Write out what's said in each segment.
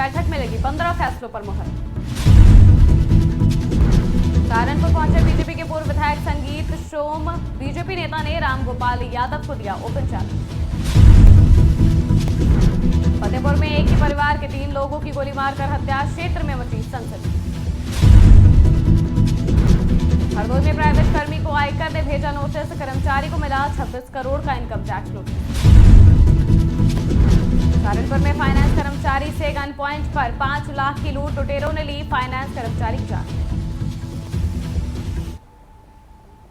बैठक में लगी 15 फैसलों पर मुहर। सहारनपुर पहुंचे बीजेपी के पूर्व विधायक संगीत सोम। बीजेपी नेता ने रामगोपाल यादव को दिया ओपन चैलेंज। फतेहपुर में एक ही परिवार के 3 लोगों की गोली मारकर हत्या, क्षेत्र में मची सनसनी। हरदोई में प्राइवेट कर्मी को आयकर ने भेजा नोटिस, कर्मचारी को मिला 26 करोड़ का इनकम टैक्स नोटिस। सहारनपुर में फाइनेंस कर्मचारी से गन पॉइंट पर 5 लाख की लूट, लुटेरों ने ली फाइनेंस कर्मचारी की जान।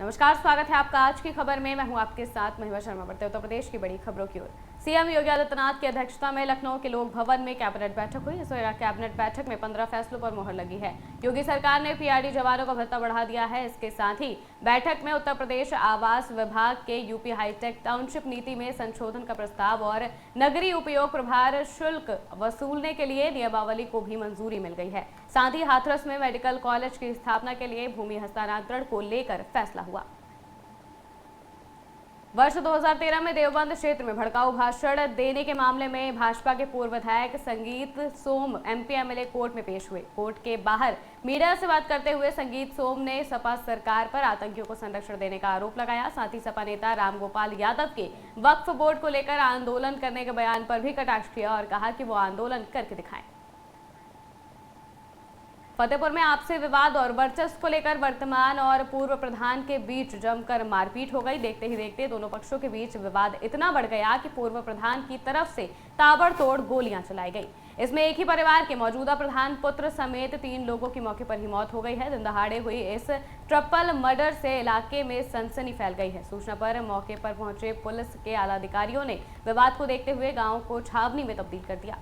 नमस्कार, स्वागत है आपका आज की खबर में। मैं हूं आपके साथ महिमा शर्मा। बढ़ते उत्तर प्रदेश की बड़ी खबरों की ओर। सीएम योगी आदित्यनाथ की अध्यक्षता में लखनऊ के लोक भवन में कैबिनेट बैठक हुई। इस कैबिनेट बैठक में 15 फैसलों पर मुहर लगी है। योगी सरकार ने पीआरडी जवानों का भत्ता बढ़ा दिया है। इसके साथ ही बैठक में उत्तर प्रदेश आवास विभाग के यूपी हाईटेक टाउनशिप नीति में संशोधन का प्रस्ताव और नगरीय उपयोग प्रभार शुल्क वसूलने के लिए नियमावली को भी मंजूरी मिल गई है। साथ ही हाथरस में मेडिकल कॉलेज की स्थापना के लिए भूमि हस्तांतरण को लेकर फैसला हुआ। वर्ष 2013 में देवबंद क्षेत्र में भड़काऊ भाषण देने के मामले में भाजपा के पूर्व विधायक संगीत सोम एमपी एमएलए कोर्ट में पेश हुए। कोर्ट के बाहर मीडिया से बात करते हुए संगीत सोम ने सपा सरकार पर आतंकियों को संरक्षण देने का आरोप लगाया। साथ ही सपा नेता रामगोपाल यादव के वक्फ बोर्ड को लेकर आंदोलन करने के बयान पर भी कटाक्ष किया और कहा कि वो आंदोलन करके दिखाएं। फतेहपुर में आपसी विवाद और वर्चस्व को लेकर वर्तमान और पूर्व प्रधान के बीच जमकर मारपीट हो गई। देखते ही देखते दोनों पक्षों के बीच विवाद इतना बढ़ गया कि पूर्व प्रधान की तरफ से ताबड़तोड़ गोलियां चलाई गई। इसमें एक ही परिवार के मौजूदा प्रधान पुत्र समेत 3 लोगों की मौके पर ही मौत हो गई है। दिन दहाड़े हुई इस ट्रिपल मर्डर से इलाके में सनसनी फैल गई है। सूचना पर मौके पर पहुंचे पुलिस के आला अधिकारियों ने विवाद को देखते हुए गाँव को छावनी में तब्दील कर दिया।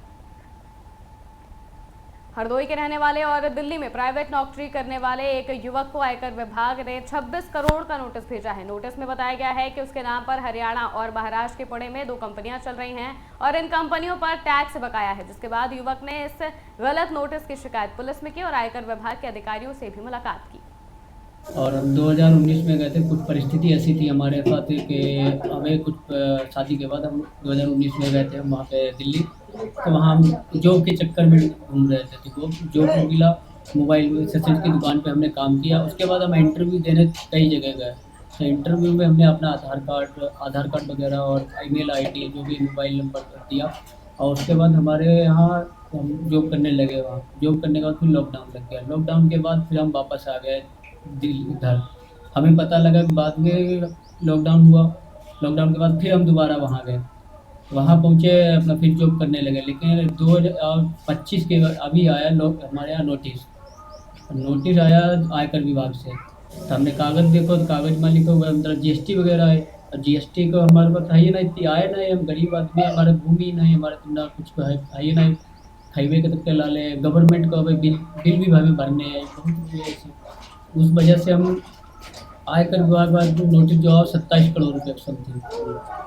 हरदोई के रहने वाले और दिल्ली में प्राइवेट नौकरी करने वाले एक युवक को आयकर विभाग ने 26 करोड़ का नोटिस भेजा है। नोटिस में बताया गया है कि उसके नाम पर हरियाणा और महाराष्ट्र के पुणे में 2 कंपनियां चल रही हैं और इन कंपनियों पर टैक्स बकाया है। जिसके बाद युवक ने इस गलत नोटिस की शिकायत पुलिस में की और आयकर विभाग के अधिकारियों से भी मुलाकात की। और 2019 में गए थे। कुछ परिस्थिति ऐसी थी हमारे साथ कि हमें कुछ शादी के बाद हम 2019 में गए थे हम वहाँ पे दिल्ली। तो वहाँ हम जॉब के चक्कर में घूम रहे थे। तो जॉब मिला, मोबाइल एक्सेसरीज की दुकान पे हमने काम किया। उसके बाद हम इंटरव्यू देने कई जगह गए। तो इंटरव्यू में हमने अपना आधार कार्ड वगैरह और ईमेल आईडी जो भी मोबाइल नंबर दिया। और उसके बाद हमारे यहाँ हम जॉब करने लगे। वहाँ जॉब करने के बाद फिर लॉकडाउन लग गया। लॉकडाउन के बाद फिर हम वापस आ गए इधर। हमें पता लगा कि बाद में लॉकडाउन हुआ। लॉकडाउन के बाद फिर हम दोबारा वहाँ गए। वहाँ पहुँचे, अपना फिर जॉब करने लगे। लेकिन 2025 के अभी आया हमारे यहाँ नोटिस आया आयकर विभाग से। तो हमने कागज़ देखो तो कागज़ में लिखा हुआ है मतलब जीएसटी वगैरह है। और जीएसटी को हमारे पास है ही ना, इतनी आए ना, हम गरीब आदमी, हमारे भूमि नहीं, हमारे ना कुछ है ही नहीं। हाईवे के तक ला ले, गवर्नमेंट को अभी बिल भी हमें भरने हैं बहुत। उस वजह से हम आयकर विभाग बाद नोटिस जो 27 करोड़ रुपये समथिंग।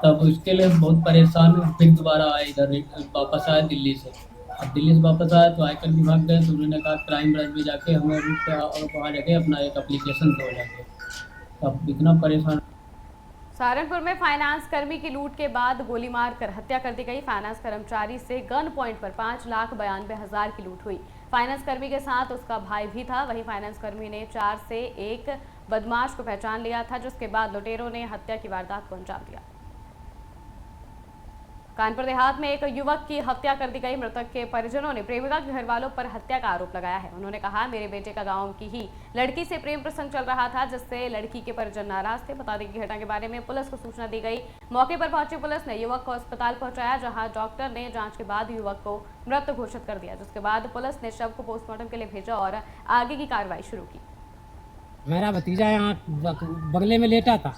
तब इसके लिए हम बहुत परेशान हुए। फिर दोबारा आए इधर, वापस आए दिल्ली से। अब दिल्ली से वापस आया तो आयकर विभाग गए तो उन्होंने कहा क्राइम ब्रांच में जाके हमें वहाँ जाके अपना एक एप्लीकेशन दो जाके। अब इतना परेशान। सहारनपुर में फाइनेंस कर्मी की लूट के बाद गोली मारकर हत्या कर दी गई। फाइनेंस कर्मचारी से गन पॉइंट पर 5,92,000 की लूट हुई। फाइनेंस कर्मी के साथ उसका भाई भी था। वहीं फाइनेंस कर्मी ने 4 से 1 बदमाश को पहचान लिया था, जिसके बाद लुटेरों ने हत्या की वारदात को अंजाम दिया। कानपुर देहात में एक युवक की हत्या कर दी गई। मृतक के परिजनों ने प्रेमिका के घर वालों पर हत्या का आरोप लगाया है। उन्होंने कहा, मेरे बेटे का गांव की ही लड़की से प्रेम प्रसंग चल रहा था, जिससे लड़की के परिजन नाराज थे। बता दें कि घटना के बारे में पुलिस को सूचना दी गई। मौके पर पहुंची पुलिस ने युवक को अस्पताल पहुंचाया, जहां डॉक्टर ने जांच के बाद युवक को मृत घोषित कर दिया। जिसके बाद पुलिस ने शव को पोस्टमार्टम के लिए भेजा और आगे की कार्रवाई शुरू की। मेरा भतीजा यहाँ बगले में लेटा था।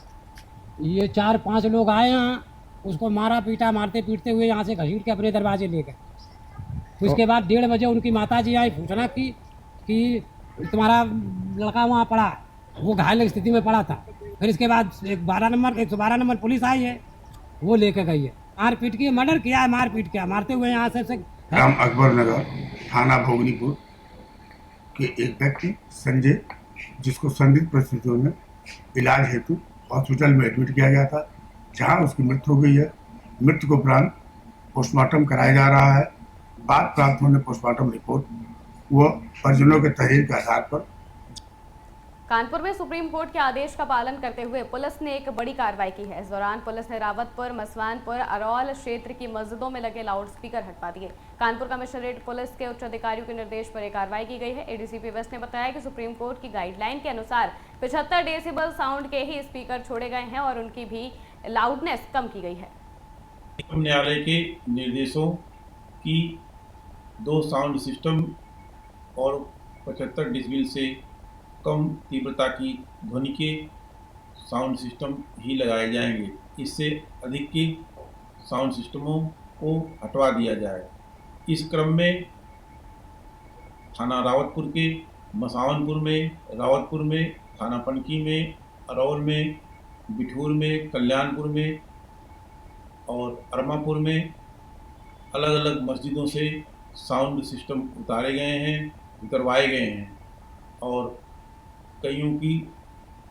ये 4-5 लोग आए यहाँ, उसको मारा पीटा, मारते पीटते हुए यहाँ से घसीट के अपने दरवाजे ले गए। तो इसके बाद 1:30 बजे उनकी माताजी आई, पूछना कि तुम्हारा लड़का वहाँ पड़ा है, वो घायल स्थिति में पड़ा था। फिर इसके बाद 112 नंबर पुलिस आई है, वो लेके गई है। मार पीट की, मर्डर किया है, मार पीट किया, मारते हुए यहाँ से राम अकबर नगर थाना भोगनीपुर के एक व्यक्ति संजय, जिसको संदिग्ध परिस्थितियों में इलाज हेतु हॉस्पिटल में एडमिट किया गया था, जहां उसकी मृत्यु हो गई है। मृत्यु को उपरांत पोस्टमार्टम कराया जा रहा है। बाद प्राप्त होने पोस्टमार्टम रिपोर्ट व परिजनों के तहरीर के आधार पर कानपुर में सुप्रीम कोर्ट के आदेश का पालन करते हुए पुलिस ने एक बड़ी कार्रवाई की है। इस दौरान पुलिस ने रावतपुर, मसवानपुर, अरौल क्षेत्र की मस्जिदों में लगे लाउडस्पीकर हटवा दिए। कानपुर कमिश्नरेट पुलिस के उच्च अधिकारियों के निर्देश पर यह कार्रवाई की गई है। एडीसीपी वेस्ट ने बताया कि सुप्रीम कोर्ट की गाइडलाइन के अनुसार 75 डेसिबल साउंड के ही स्पीकर छोड़े गए हैं और उनकी भी लाउडनेस कम की गई है। न्यायालय के निर्देशों की 2 साउंड सिस्टम और 75 डेसिबल से कम तीव्रता की ध्वनि के साउंड सिस्टम ही लगाए जाएंगे। इससे अधिक के साउंड सिस्टमों को हटवा दिया जाए। इस क्रम में थाना रावतपुर के मसावनपुर में, रावतपुर में, थाना पनकी में, अरौल में, बिठूर में, कल्याणपुर में और अरमापुर में अलग अलग मस्जिदों से साउंड सिस्टम उतरवाए गए हैं और कईयों की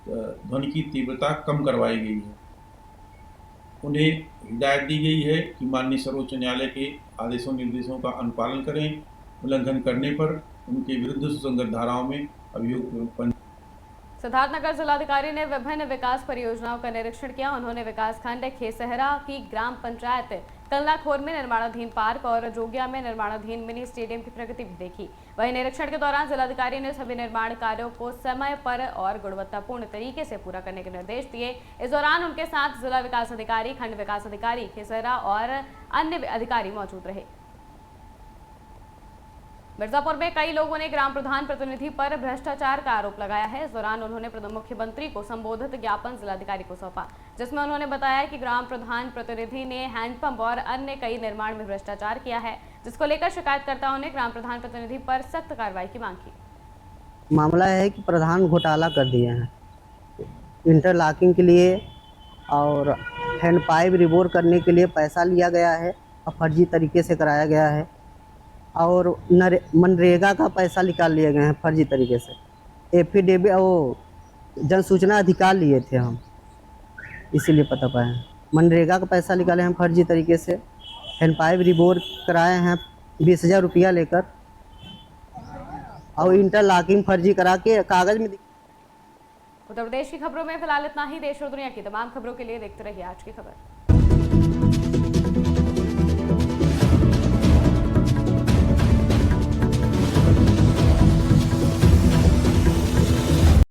ध्वनि की तीव्रता कम करवाई गई है। उन्हें हिदायत दी गई है कि माननीय सर्वोच्च न्यायालय के आदेशों निर्देशों का अनुपालन करें। उल्लंघन करने पर उनके विरुद्ध सुसंगत धाराओं में अभियोग। सिद्धार्थनगर जिलाधिकारी ने विभिन्न विकास परियोजनाओं का निरीक्षण किया। उन्होंने विकासखंड खेसहरा की ग्राम पंचायत कलनाखोर में निर्माणाधीन पार्क और जोगिया में निर्माणाधीन मिनी स्टेडियम की प्रगति भी देखी। वहीं निरीक्षण के दौरान जिलाधिकारी ने सभी निर्माण कार्यों को समय पर और गुणवत्तापूर्ण तरीके से पूरा करने के निर्देश दिए। इस दौरान उनके साथ जिला विकास अधिकारी, खंड विकास अधिकारी खेसहरा और अन्य अधिकारी मौजूद रहे। मिर्जापुर में कई लोगों ने ग्राम प्रधान प्रतिनिधि पर भ्रष्टाचार का आरोप लगाया है। इस दौरान उन्होंने मुख्यमंत्री को संबोधित ज्ञापन जिलाधिकारी को सौंपा, जिसमें उन्होंने बताया कि ग्राम प्रधान प्रतिनिधि ने हैंडपंप और अन्य कई निर्माण में भ्रष्टाचार किया है, जिसको लेकर शिकायतकर्ताओं ने ग्राम प्रधान प्रतिनिधि पर सख्त कार्रवाई की मांग की। मामला है कि प्रधान घोटाला कर दिए हैं इंटरलॉकिंग के लिए और हैंड पाइप रिबोर करने के लिए पैसा लिया गया है और फर्जी तरीके से कराया गया है और मनरेगा का पैसा निकाल लिए गए हैं फर्जी तरीके से। एफिडेविट वो जन सूचना अधिकार लिए थे हम, इसीलिए पता पाए। मनरेगा का पैसा निकाले हैं फर्जी तरीके से, हैंड पाइप रिबोर कराए हैं 20,000 रुपया लेकर और इंटरलॉकिंग फर्जी करा के कागज में। उत्तर प्रदेश की खबरों में फिलहाल इतना ही। देश और दुनिया की तमाम खबरों के लिए देखते रहिए आज की खबर।